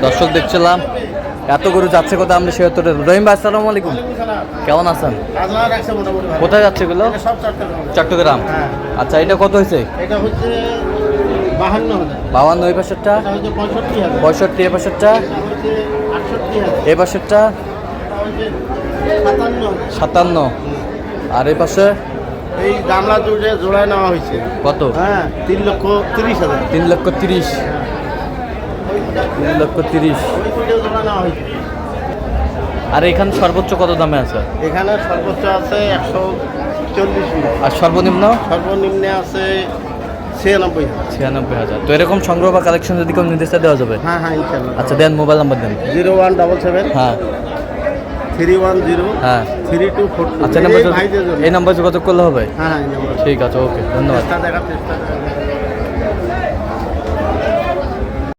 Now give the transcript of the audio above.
দর্শক দেখছিলাম এত গরু যাচ্ছে কোথায় আমরা সে উত্তরে। রহিম ভাই আসসালামু আলাইকুম, কেমন আছেন? কোথায় যাচ্ছে এগুলো? চট্টগ্রাম। আচ্ছা, এটা কত হয়েছে? এটা হচ্ছে 52। এই পাশেরটা 65, এ পাশেরটা এ পাশেরটা 57, আর এই পাশে এই গামলা জুড়ে জোড়ায় নেওয়া হয়েছে কত? হ্যাঁ 3,30,000। 3,30,000। 3,30,000। ওই দুটো জোড়া নেওয়া হয়েছে। আর এখানে সর্বোচ্চ কত দামে আছে? এখানে সর্বোচ্চ আছে 140। আর সর্বনিম্ন? সর্বনিম্নে আছে 96,000। 96,000। তো এরকম সংগ্রহ বা কালেকশন যদি কেউ নির্দেশ দেওয়া যাবে? হ্যাঁ হ্যাঁ ইনশাল্লাহ। আচ্ছা দেন, মোবাইল নাম্বার দেন। 0177 হ্যাঁ 310 হ্যাঁ 3242। আচ্ছা, এই নাম্বার যোগাযোগ করলে হবে? হ্যাঁ এই নাম্বার। ঠিক আছে, ওকে, ধন্যবাদ। চেষ্টা দেখার চেষ্টা করেন।